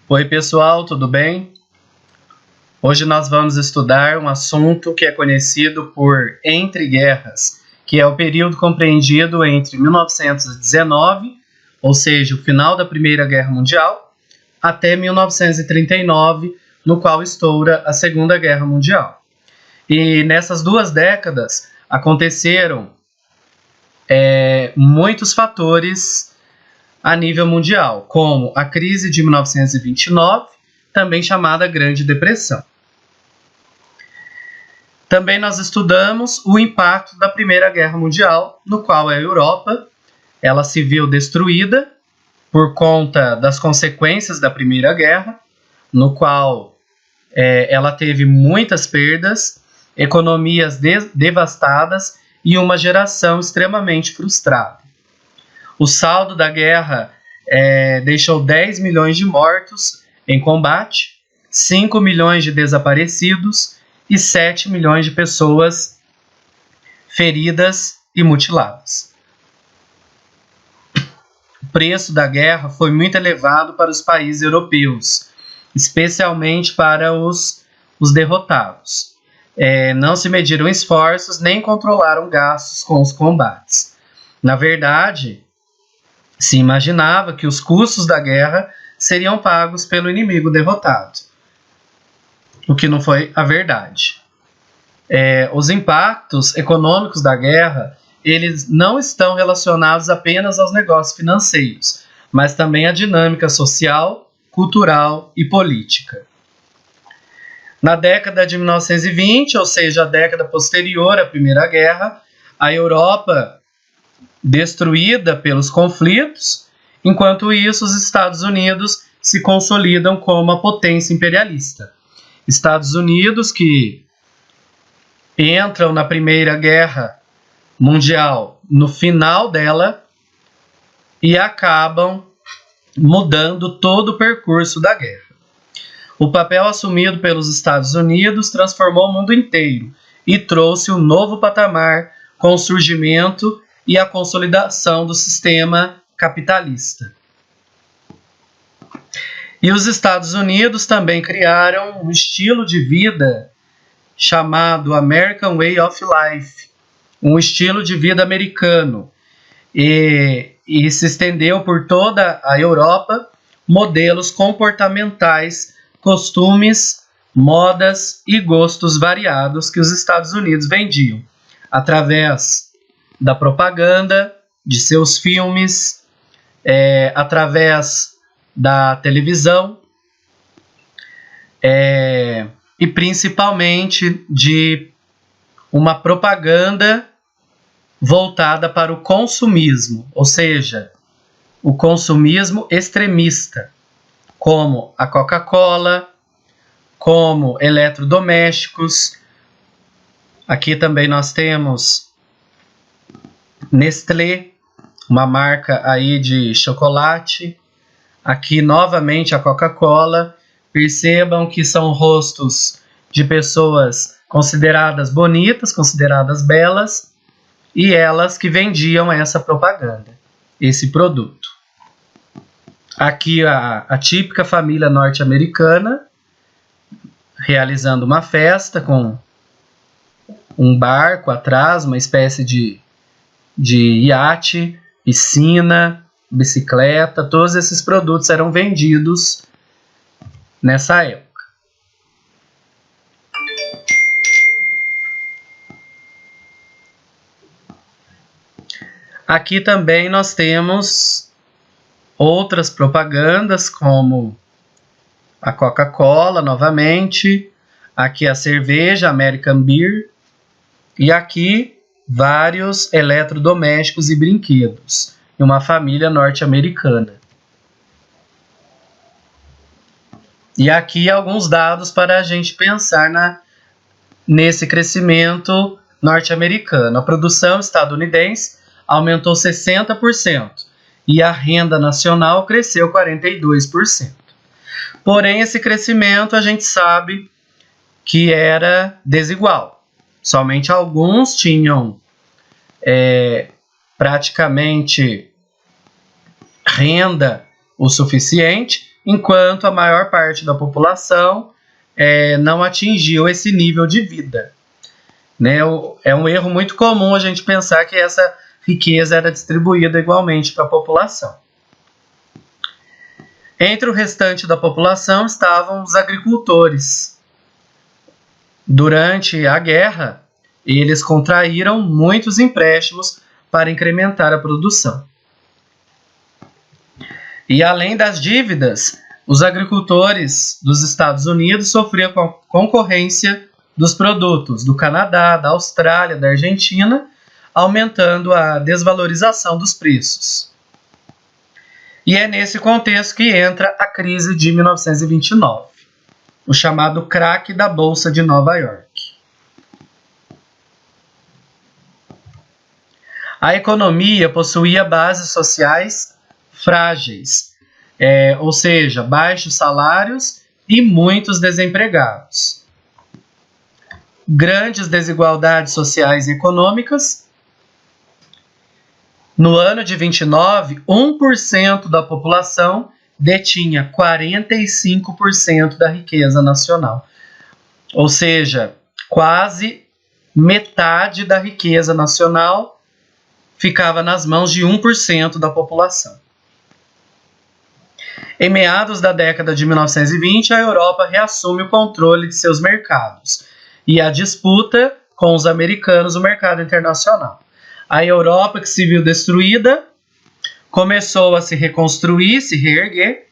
Oi pessoal, tudo bem? Hoje nós vamos estudar um assunto que é conhecido por Entre Guerras, que é o período compreendido entre 1919, ou seja, o final da Primeira Guerra Mundial, até 1939, no qual estoura a Segunda Guerra Mundial. E nessas duas décadas aconteceram muitos fatores a nível mundial, como a crise de 1929, também chamada Grande Depressão. Também nós estudamos o impacto da Primeira Guerra Mundial, no qual a Europa ela se viu destruída por conta das consequências da Primeira Guerra, no qual ela teve muitas perdas, economias devastadas e uma geração extremamente frustrada. O saldo da guerra deixou 10 milhões de mortos em combate, 5 milhões de desaparecidos e 7 milhões de pessoas feridas e mutiladas. O preço da guerra foi muito elevado para os países europeus, especialmente para os derrotados. Não se mediram esforços nem controlaram gastos com os combates. Na verdade, se imaginava que os custos da guerra seriam pagos pelo inimigo derrotado, o que não foi a verdade. Os impactos econômicos da guerra, eles não estão relacionados apenas aos negócios financeiros, mas também à dinâmica social, cultural e política. Na década de 1920, ou seja, a década posterior à Primeira Guerra, a Europa destruída pelos conflitos, enquanto isso os Estados Unidos se consolidam como a potência imperialista. Estados Unidos que entram na Primeira Guerra Mundial no final dela e acabam mudando todo o percurso da guerra. O papel assumido pelos Estados Unidos transformou o mundo inteiro e trouxe um novo patamar com o surgimento e a consolidação do sistema capitalista. E os Estados Unidos também criaram um estilo de vida chamado American Way of Life, um estilo de vida americano, e se estendeu por toda a Europa modelos comportamentais, costumes, modas e gostos variados que os Estados Unidos vendiam através da propaganda, de seus filmes, através da televisão, e principalmente de uma propaganda voltada para o consumismo, ou seja, o consumismo extremista, como a Coca-Cola, como eletrodomésticos. Aqui também nós temos Nestlé, uma marca aí de chocolate. Aqui novamente a Coca-Cola. Percebam que são rostos de pessoas consideradas bonitas, consideradas belas, e elas que vendiam essa propaganda, esse produto. Aqui a típica família norte-americana realizando uma festa com um barco atrás, uma espécie de iate, piscina, bicicleta. Todos esses produtos eram vendidos nessa época. Aqui também nós temos outras propagandas, como a Coca-Cola, novamente. Aqui a cerveja, American Beer. E aqui vários eletrodomésticos e brinquedos, em uma família norte-americana. E aqui alguns dados para a gente pensar nesse crescimento norte-americano. A produção estadunidense aumentou 60% e a renda nacional cresceu 42%. Porém, esse crescimento a gente sabe que era desigual. Somente alguns tinham praticamente renda o suficiente enquanto a maior parte da população não atingiu esse nível de vida. Né? É um erro muito comum a gente pensar que essa riqueza era distribuída igualmente para a população. Entre o restante da população estavam os agricultores. Durante a guerra, eles contraíram muitos empréstimos para incrementar a produção. E além das dívidas, os agricultores dos Estados Unidos sofriam com a concorrência dos produtos do Canadá, da Austrália, da Argentina, aumentando a desvalorização dos preços. E é nesse contexto que entra a crise de 1929, o chamado crack da Bolsa de Nova York. A economia possuía bases sociais frágeis, ou seja, baixos salários e muitos desempregados. Grandes desigualdades sociais e econômicas. No ano de 29, 1% da população detinha 45% da riqueza nacional. Ou seja, quase metade da riqueza nacional ficava nas mãos de 1% da população. Em meados da década de 1920, a Europa reassume o controle de seus mercados e a disputa com os americanos o mercado internacional. A Europa, que se viu destruída, começou a se reconstruir, se reerguer.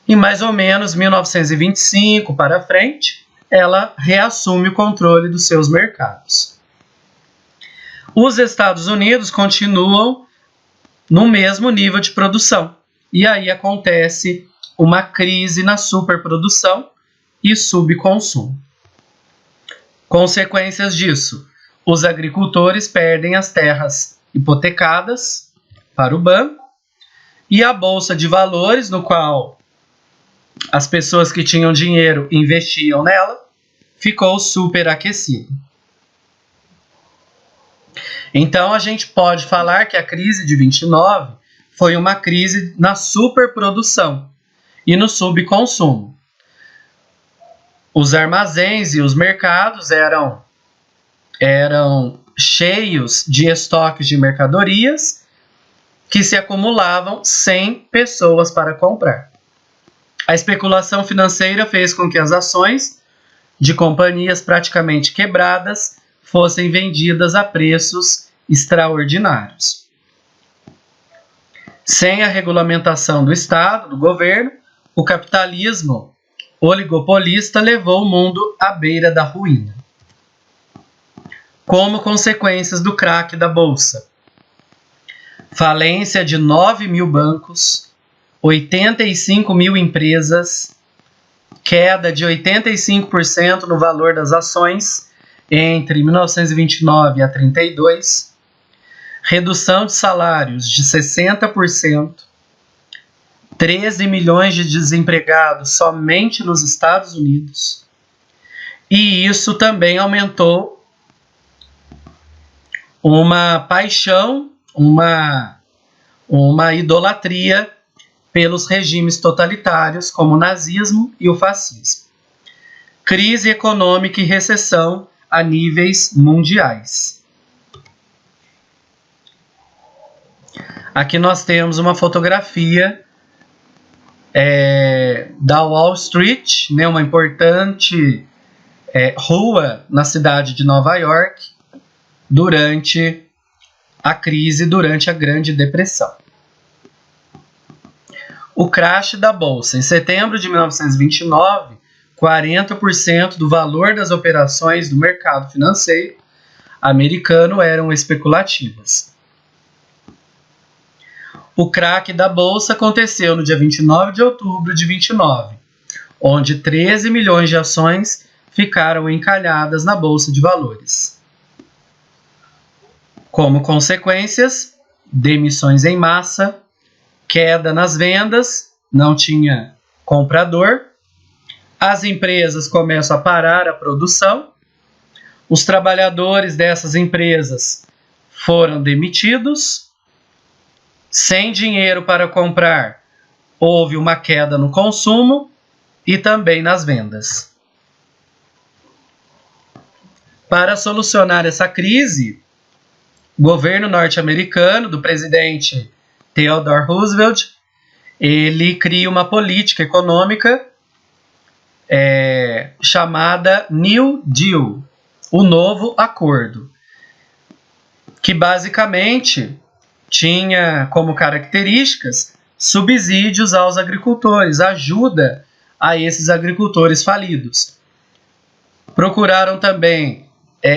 Em mais ou menos 1925 para frente, ela reassume o controle dos seus mercados. Os Estados Unidos continuam no mesmo nível de produção. E aí acontece uma crise na superprodução e subconsumo. Consequências disso: os agricultores perdem as terras hipotecadas para o banco e a bolsa de valores, no qual as pessoas que tinham dinheiro investiam nela, ficou superaquecida. Então a gente pode falar que a crise de 29 foi uma crise na superprodução e no subconsumo. Os armazéns e os mercados eram cheios de estoques de mercadorias que se acumulavam sem pessoas para comprar. A especulação financeira fez com que as ações de companhias praticamente quebradas fossem vendidas a preços extraordinários. Sem a regulamentação do Estado, do governo, o capitalismo oligopolista levou o mundo à beira da ruína. Como consequências do crack da Bolsa: falência de 9 mil bancos, 85 mil empresas, queda de 85% no valor das ações entre 1929 a 32, redução de salários de 60%, 13 milhões de desempregados somente nos Estados Unidos, e isso também aumentou uma paixão, uma idolatria pelos regimes totalitários como o nazismo e o fascismo. Crise econômica e recessão a níveis mundiais. Aqui nós temos uma fotografia da Wall Street, né, uma importante rua na cidade de Nova York durante a crise, durante a Grande Depressão. O crash da Bolsa. Em setembro de 1929, 40% do valor das operações do mercado financeiro americano eram especulativas. O crack da Bolsa aconteceu no dia 29 de outubro de 29, onde 13 milhões de ações ficaram encalhadas na Bolsa de Valores. Como consequências, demissões em massa, queda nas vendas, não tinha comprador, as empresas começam a parar a produção, os trabalhadores dessas empresas foram demitidos, sem dinheiro para comprar, houve uma queda no consumo e também nas vendas. Para solucionar essa crise, o governo norte-americano do presidente Theodore Roosevelt, ele cria uma política econômica chamada New Deal, o novo acordo, que basicamente tinha como características subsídios aos agricultores, ajuda a esses agricultores falidos. Procuraram também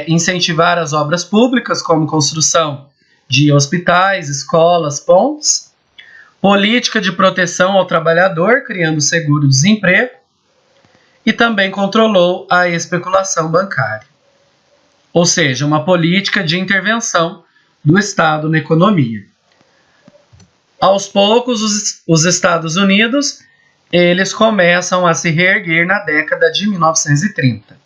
incentivar as obras públicas, como construção de hospitais, escolas, pontes, política de proteção ao trabalhador, criando seguro-desemprego, e também controlou a especulação bancária. Ou seja, uma política de intervenção do Estado na economia. Aos poucos, os Estados Unidos eles começam a se reerguer na década de 1930.